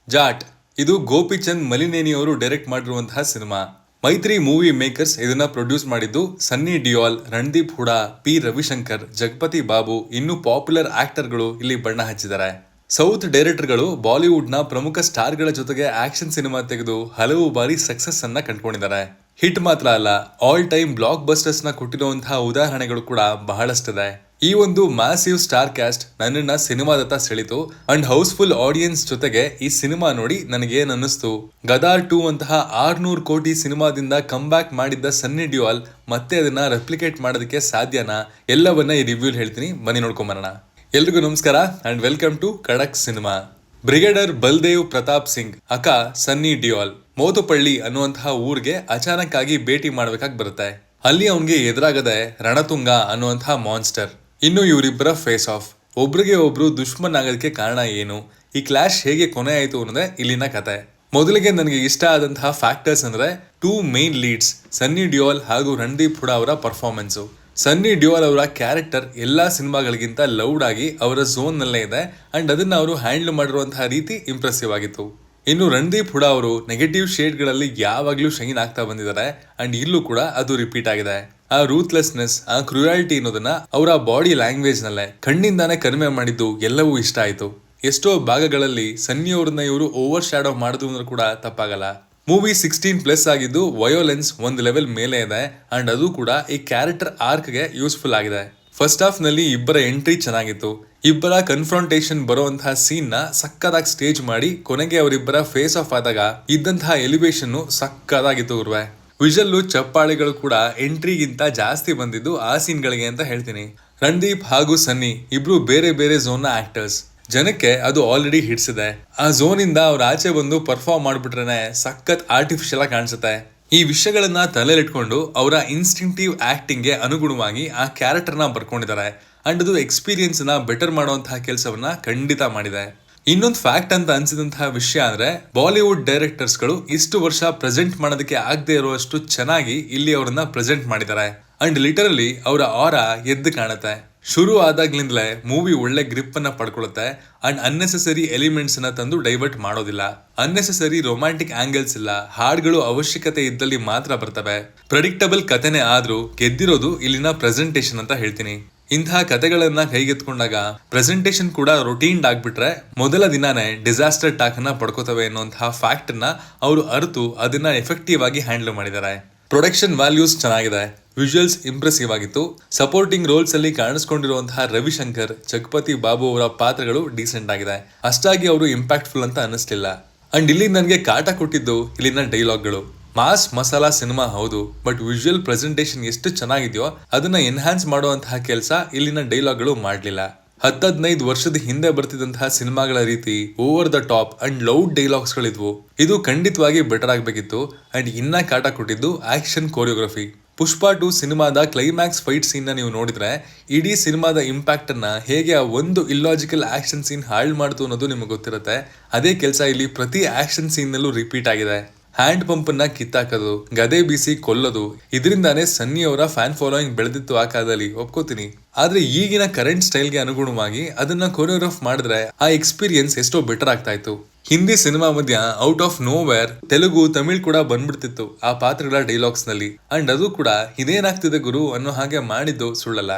ಜಾಟ್ ಇದು ಗೋಪಿಚಂದ್ ಮಲಿನೇನಿ ಅವರು ಡೈರೆಕ್ಟ್ ಮಾಡಿರುವಂತಹ ಸಿನಿಮಾ. ಮೈತ್ರಿ ಮೂವಿ ಮೇಕರ್ಸ್ ಇದನ್ನ ಪ್ರೊಡ್ಯೂಸ್ ಮಾಡಿದ್ದು ಸನ್ನಿ ಡಿಯೋಲ್, ರಣದೀಪ್ ಹುಡಾ, ಪಿ ರವಿಶಂಕರ್, ಜಗಪತಿ ಬಾಬು ಇನ್ನೂ ಪಾಪ್ಯುಲರ್ ಆಕ್ಟರ್ಗಳು ಇಲ್ಲಿ ಬಣ್ಣ ಹಚ್ಚಿದ್ದಾರೆ. ಸೌತ್ ಡೈರೆಕ್ಟರ್ಗಳು ಬಾಲಿವುಡ್ ನ ಪ್ರಮುಖ ಸ್ಟಾರ್ ಗಳ ಜೊತೆಗೆ ಆಕ್ಷನ್ ಸಿನಿಮಾ ತೆಗೆದು ಹಲವು ಬಾರಿ ಸಕ್ಸಸ್ ಅನ್ನ ಕಂಡುಕೊಂಡಿದ್ದಾರೆ. ಹಿಟ್ ಮಾತ್ರ ಅಲ್ಲ, ಆಲ್ ಟೈಮ್ ಬ್ಲಾಕ್ ಬಸ್ಟರ್ಸ್ ನ ಕೊಟ್ಟಿರುವಂತಹ ಉದಾಹರಣೆಗಳು ಕೂಡ ಬಹಳಷ್ಟಿದೆ. ಈ ಒಂದು ಮ್ಯಾಸಿವ್ ಸ್ಟಾರ್ ಕ್ಯಾಸ್ಟ್ ನನ್ನನ್ನ ಸಿನಿಮಾದತ್ತ ಸೆಳಿತು ಅಂಡ್ ಹೌಸ್ಫುಲ್ ಆಡಿಯನ್ಸ್ ಜೊತೆಗೆ ಈ ಸಿನಿಮಾ ನೋಡಿ ನನಗೇನ್ ಅನ್ನಿಸ್ತು, ಗದಾರ್ 2 ಅಂತಹ 600 ಕೋಟಿ ಸಿನಿಮಾದಿಂದ ಕಮ್ ಬ್ಯಾಕ್ ಮಾಡಿದ್ದ ಸನ್ನಿ ಡಿಯೋಲ್ ಮತ್ತೆ ಅದನ್ನ ರೆಪ್ಲಿಕೇಟ್ ಮಾಡೋದಕ್ಕೆ ಸಾಧ್ಯನಾ, ಎಲ್ಲವನ್ನ ಈ ರಿವ್ಯೂ ಹೇಳ್ತೀನಿ, ಬನ್ನಿ ನೋಡ್ಕೊಂಬರೋಣ. ಎಲ್ರಿಗೂ ನಮಸ್ಕಾರ ಅಂಡ್ ವೆಲ್ಕಮ್ ಟು ಖಡಕ್ ಸಿನಿಮಾ. ಬ್ರಿಗೇಡರ್ ಬಲ್ದೇವ್ ಪ್ರತಾಪ್ ಸಿಂಗ್ ಅಕ ಸನ್ನಿ ಡಿಯೋಲ್ ಮೋತುಪಳ್ಳಿ ಅನ್ನುವಂತಹ ಊರಿಗೆ ಅಚಾನಕ್ ಆಗಿ ಭೇಟಿ ಮಾಡ್ಬೇಕಾಗಿ ಬರುತ್ತೆ. ಅಲ್ಲಿ ಅವನ್ಗೆ ಎದುರಾಗದೆ ರಣತುಂಗ ಅನ್ನುವಂತಹ ಮಾನ್ಸ್ಟರ್. ಇನ್ನು ಇವರಿಬ್ಬರ ಫೇಸ್ ಆಫ್, ಒಬ್ರಿಗೆ ಒಬ್ರು ದುಶ್ಮನ್ ಆಗೋದಕ್ಕೆ ಕಾರಣ ಏನು, ಈ ಕ್ಲಾಶ್ ಹೇಗೆ ಕೊನೆ ಆಯ್ತು ಅನ್ನೋದೇ ಇಲ್ಲಿನ ಕತೆ. ಮೊದಲಿಗೆ ನನಗೆ ಇಷ್ಟ ಆದಂತಹ ಫ್ಯಾಕ್ಟರ್ಸ್ ಅಂದ್ರೆ 2 ಮೇನ್ ಲೀಡ್ಸ್ ಸನ್ನಿ ಡಿಯೋಲ್ ಹಾಗೂ ರಣದೀಪ್ ಹುಡಾ ಅವರ ಪರ್ಫಾರ್ಮೆನ್ಸ್. ಸನ್ನಿ ಡಿಯೋಲ್ ಅವರ ಕ್ಯಾರೆಕ್ಟರ್ ಎಲ್ಲಾ ಸಿನಿಮಾಗಳಿಗಿಂತ ಲೌಡ್ ಆಗಿ ಅವರ ಝೋನ್ ನಲ್ಲೇ ಇದೆ ಅಂಡ್ ಅದನ್ನ ಅವರು ಹ್ಯಾಂಡಲ್ ಮಾಡಿರುವಂತಹ ರೀತಿ ಇಂಪ್ರೆಸಿವ್ ಆಗಿತ್ತು. ಇನ್ನು ರಣದೀಪ್ ಹುಡಾ ಅವರು ನೆಗೆಟಿವ್ ಶೇಡ್ ಗಳಲ್ಲಿ ಯಾವಾಗ್ಲೂ ಶೈನ್ ಆಗ್ತಾ ಬಂದಿದ್ದಾರೆ ಅಂಡ್ ಇಲ್ಲೂ ಕೂಡ ಅದು ರಿಪೀಟ್ ಆಗಿದೆ. ಆ ರೂತ್ಲೆಸ್ನೆಸ್, ಆ ಕ್ರೂಯಾಲಿಟಿ ಅನ್ನೋದನ್ನ ಅವರ ಬಾಡಿ ಲ್ಯಾಂಗ್ವೇಜ್ ನಲ್ಲೇ ಕಣ್ಣಿಂದಾನೇ ಕಡಿಮೆ ಮಾಡಿದ್ದು ಎಲ್ಲವೂ ಇಷ್ಟ ಆಯ್ತು. ಎಷ್ಟೋ ಭಾಗಗಳಲ್ಲಿ ಸನ್ನಿ ಅವ್ರನ್ನ ಇವರು ಓವರ್ ಶ್ಯಾಡೋ ಮಾಡಿದ್ರು ಅಂದ್ರೆ ಕೂಡ ತಪ್ಪಾಗಲ್ಲ. ಮೂವಿ 16+ ಆಗಿದ್ದು ವಯೋಲೆನ್ಸ್ ಒಂದ್ ಲೆವೆಲ್ ಮೇಲೆ ಇದೆ ಅಂಡ್ ಅದು ಕೂಡ ಈ ಕ್ಯಾರೆಕ್ಟರ್ ಆರ್ಕ್ ಗೆ ಯೂಸ್ಫುಲ್ ಆಗಿದೆ. ಫಸ್ಟ್ ಹಾಫ್ ನಲ್ಲಿ ಇಬ್ಬರ ಎಂಟ್ರಿ ಚೆನ್ನಾಗಿತ್ತು. ಇಬ್ಬರ ಕನ್ಫ್ರಂಟೇಷನ್ ಬರುವಂತಹ ಸೀನ್ ನ ಸಕ್ಕದಾಗಿ ಸ್ಟೇಜ್ ಮಾಡಿ ಕೊನೆಗೆ ಅವರಿಬ್ಬರ ಫೇಸ್ ಆಫ್ ಆದಾಗ ಇದ್ದಂತಹ ಎಲಿವೇಶನ್ ಸಕ್ಕದಾಗಿತ್ತು. ಗುರುವೆ ವಿಜಲ್ಲು ಚಪ್ಪಾಳಿಗಳು ಕೂಡ ಎಂಟ್ರಿಗಿಂತ ಜಾಸ್ತಿ ಬಂದಿದ್ದು ಆ ಸೀನ್ಗಳಿಗೆ ಅಂತ ಹೇಳ್ತೀನಿ. ರಣದೀಪ್ ಹಾಗೂ ಸನ್ನಿ ಇಬ್ರು ಬೇರೆ ಬೇರೆ ಝೋನ್ ನ ಆಕ್ಟರ್ಸ್. ಜನಕ್ಕೆ ಅದು ಆಲ್ರೆಡಿ ಹಿಟ್ಸ್ ಇದೆ. ಆ ಝೋನ್ ಇಂದ ಅವ್ರ ಆಚೆ ಬಂದು ಪರ್ಫಾರ್ಮ್ ಮಾಡ್ಬಿಟ್ರೇನೆ ಸಖತ್ ಆರ್ಟಿಫಿಷಿಯಲ್ ಆಗಿ ಕಾಣಿಸುತ್ತೆ. ಈ ವಿಷಯಗಳನ್ನ ತಲೆಲಿಟ್ಕೊಂಡು ಅವರ ಇನ್ಸ್ಟಿಂಕ್ಟಿವ್ ಆಕ್ಟಿಂಗ್ ಗೆ ಅನುಗುಣವಾಗಿ ಆ ಕ್ಯಾರೆಕ್ಟರ್ ನ ಬರ್ಕೊಂಡಿದ್ದಾರೆ ಅಂಡ್ ಅದು ಎಕ್ಸ್ಪೀರಿಯನ್ಸ್ ನ ಬೆಟರ್ ಮಾಡುವಂತಹ ಕೆಲಸವನ್ನ ಖಂಡಿತ ಮಾಡಿದೆ. ಇನ್ನೊಂದು ಫ್ಯಾಕ್ಟ್ ಅಂತ ಅನ್ಸಿದಂತಹ ವಿಷಯ ಅಂದ್ರೆ ಬಾಲಿವುಡ್ ಡೈರೆಕ್ಟರ್ಸ್ ಗಳು ಇಷ್ಟು ವರ್ಷ ಪ್ರೆಸೆಂಟ್ ಮಾಡೋದಕ್ಕೆ ಆಗದೆ ಇರುವಷ್ಟು ಚೆನ್ನಾಗಿ ಇಲ್ಲಿ ಅವರನ್ನ ಪ್ರೆಸೆಂಟ್ ಮಾಡಿದ್ದಾರೆ ಅಂಡ್ ಲಿಟರಲಿ ಅವರ ಆರಾ ಎದ್ದು ಕಾಣುತ್ತೆ. ಶುರು ಆದಾಗ್ಲಿಂದಲೇ ಮೂವಿ ಒಳ್ಳೆ ಗ್ರಿಪ್ ಅನ್ನ ಪಡ್ಕೊಳ್ಳುತ್ತೆ ಅಂಡ್ ಅನ್ನೆಸೆಸರಿ ಎಲಿಮೆಂಟ್ಸ್ ನ ತಂದು ಡೈವರ್ಟ್ ಮಾಡೋದಿಲ್ಲ. ಅನ್ನೆಸೆಸರಿ ರೊಮ್ಯಾಂಟಿಕ್ ಆಂಗಲ್ಸ್ ಇಲ್ಲ, ಹಾಡ್ಗಳು ಅವಶ್ಯಕತೆ ಇದ್ದಲ್ಲಿ ಮಾತ್ರ ಬರ್ತವೆ. ಪ್ರೆಡಿಕ್ಟಬಲ್ ಕಥೆನೆ ಆದ್ರೂ ಗೆದ್ದಿರೋದು ಇಲ್ಲಿನ ಪ್ರೆಸೆಂಟೇಶನ್ ಅಂತ ಹೇಳ್ತೀನಿ. ಇಂತಹ ಕಥೆಗಳನ್ನ ಕೈಗೆತ್ಕೊಂಡಾಗ ಪ್ರೆಸೆಂಟೇಶನ್ ಕೂಡ ರೊಟೀನ್ ಆಗ್ಬಿಟ್ರೆ ಮೊದಲ ದಿನಾನೇ ಡಿಸಾಸ್ಟರ್ ಟಾಕ್ ಅನ್ನ ಪಡ್ಕೋತವೆ ಅನ್ನುವಂತಹ ಫ್ಯಾಕ್ಟ್ ನ ಅವರು ಅರಿತು ಅದನ್ನ ಎಫೆಕ್ಟಿವ್ ಆಗಿ ಹ್ಯಾಂಡಲ್ ಮಾಡಿದ್ದಾರೆ. ಪ್ರೊಡಕ್ಷನ್ ವ್ಯಾಲ್ಯೂಸ್ ಚೆನ್ನಾಗಿದೆ, ವಿಜುವಲ್ಸ್ ಇಂಪ್ರೆಸಿವ್ ಆಗಿತ್ತು. ಸಪೋರ್ಟಿಂಗ್ ರೋಲ್ಸ್ ಅಲ್ಲಿ ಕಾಣಿಸ್ಕೊಂಡಿರುವಂತಹ ರವಿಶಂಕರ್, ಜಗಪತಿ ಬಾಬು ಅವರ ಪಾತ್ರಗಳು ಡೀಸೆಂಟ್ ಆಗಿದೆ. ಅಷ್ಟಾಗಿ ಅವರು ಇಂಪ್ಯಾಕ್ಟ್ಫುಲ್ ಅಂತ ಅನ್ನಿಸ್ಲಿಲ್ಲ. ಅಂಡ್ ಇಲ್ಲಿ ನನಗೆ ಕಾಟ ಕೊಟ್ಟಿದ್ದು ಇಲ್ಲಿನ ಡೈಲಾಗ್ಗಳು. ಮಾಸ್ ಮಸಾಲಾ ಸಿನಿಮಾ ಹೌದು, ಬಟ್ ವಿಜುವಲ್ ಪ್ರೆಸೆಂಟೇಶನ್ ಎಷ್ಟು ಚೆನ್ನಾಗಿದೆಯೋ ಅದನ್ನ ಎನ್ಹಾನ್ಸ್ ಮಾಡುವಂತಹ ಕೆಲಸ ಇಲ್ಲಿನ ಡೈಲಾಗ್ಗಳು ಮಾಡ್ಲಿಲ್ಲ. 10-15 ವರ್ಷದ ಹಿಂದೆ ಬರ್ತಿದ್ದಂತಹ ಸಿನಿಮಾಗಳ ರೀತಿ over the top and loud dialogues ಗಳಿದ್ವು. ಇದು ಖಂಡಿತವಾಗಿ ಬೆಟರ್ ಆಗ್ಬೇಕಿತ್ತು. ಅಂಡ್ ಇನ್ನ ಕಾಟ ಕೊಟ್ಟಿದ್ದು ಆಕ್ಷನ್ ಕೋರಿಯೋಗ್ರಫಿ. ಪುಷ್ಪ 2 ಸಿನಿಮಾದ ಕ್ಲೈಮ್ಯಾಕ್ಸ್ ಫೈಟ್ ಸೀನ್ ನ ನೀವು ನೋಡಿದ್ರೆ ಇಡೀ ಸಿನಿಮಾದ ಇಂಪ್ಯಾಕ್ಟ್ ಅನ್ನ ಹೇಗೆ ಆ ಒಂದು ಇಲ್ಲಾಜಿಕಲ್ ಆಕ್ಷನ್ ಸೀನ್ ಹಾಳು ಮಾಡ್ತು ಅನ್ನೋದು ನಿಮಗೆ ಗೊತ್ತಿರುತ್ತೆ. ಅದೇ ಕೆಲಸ ಇಲ್ಲಿ ಪ್ರತಿ ಆಕ್ಷನ್ ಸೀನ್ ನಲ್ಲೂ ರಿಪೀಟ್ ಆಗಿದೆ. ಹ್ಯಾಂಡ್ ಪಂಪ್ ನ ಕಿತ್ತಾಕೋದು, ಗದೆ ಬೀಸಿ ಕೊಲ್ಲೋದು, ಇದರಿಂದಾನೇ ಸನ್ನಿ ಅವರ ಫ್ಯಾನ್ ಫಾಲೋಯಿಂಗ್ ಬೆಳೆದಿತ್ತು ಆ ಕಾಲದಲ್ಲಿ, ಒಪ್ಕೋತೀನಿ. ಆದ್ರೆ ಈಗಿನ ಕರೆಂಟ್ ಸ್ಟೈಲ್ಗೆ ಅನುಗುಣವಾಗಿ ಅದನ್ನ ಕೊರಿಯೋಗ್ರಾಫ್ ಮಾಡಿದ್ರೆ ಆ ಎಕ್ಸ್ಪೀರಿಯನ್ಸ್ ಎಷ್ಟೋ ಬೆಟರ್ ಆಗ್ತಾ ಇತ್ತು. ಹಿಂದಿ ಸಿನಿಮಾ ಮಧ್ಯ out of nowhere Telugu, Tamil ಕೂಡ ಬಂದ್ಬಿಡ್ತಿತ್ತು ಆ ಪಾತ್ರಗಳ ಡೈಲಾಗ್ಸ್ ನಲ್ಲಿ. ಅಂಡ್ ಅದು ಕೂಡ ಇದೇನಾಗ್ತಿದೆ ಗುರು ಅನ್ನೋ ಹಾಗೆ ಮಾಡಿದ್ದು ಸುಳ್ಳಲ್ಲ.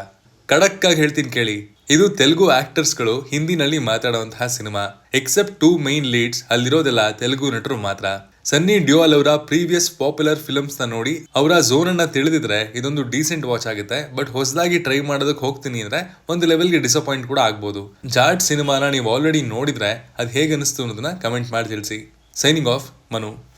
ಖಡಕ್ ಆಗಿ ಹೇಳ್ತೀನಿ ಕೇಳಿ, ಇದು ತೆಲುಗು ಆಕ್ಟರ್ಸ್ ಗಳು ಹಿಂದಿನಲ್ಲಿ ಮಾತಾಡುವಂತಹ ಸಿನಿಮಾ. ಎಕ್ಸೆಪ್ಟ್ 2 ಮೇನ್ ಲೀಡ್ಸ್ ಅಲ್ಲಿರೋದೆಲ್ಲ ತೆಲುಗು ನಟರು ಮಾತ್ರ. ಸನ್ನಿ ಡಿಯೋಲ್ ಅವರ ಪ್ರೀವಿಯಸ್ ಪಾಪ್ಯುಲರ್ ಫಿಲ್ಮ್ಸ್ ನ ನೋಡಿ ಅವರ ಝೋನ್ ಅನ್ನ ತಿಳಿದಿದ್ರೆ ಇದೊಂದು ಡೀಸೆಂಟ್ ವಾಚ್ ಆಗುತ್ತೆ. ಬಟ್ ಹೊಸದಾಗಿ ಟ್ರೈ ಮಾಡೋದಕ್ಕೆ ಹೋಗ್ತೀನಿ ಅಂದ್ರೆ ಒಂದು ಲೆವೆಲ್ಗೆ ಡಿಸಪಾಯಿಂಟ್ ಕೂಡ ಆಗ್ಬೋದು. ಜಾಟ್ ಸಿನಿಮಾನ ನೀವು ಆಲ್ರೆಡಿ ನೋಡಿದ್ರೆ ಅದು ಹೇಗೆ ಅನಿಸ್ತು ಅನ್ನೋದನ್ನ ಕಮೆಂಟ್ ಮಾಡಿ ತಿಳಿಸಿ. Signing off, Manu.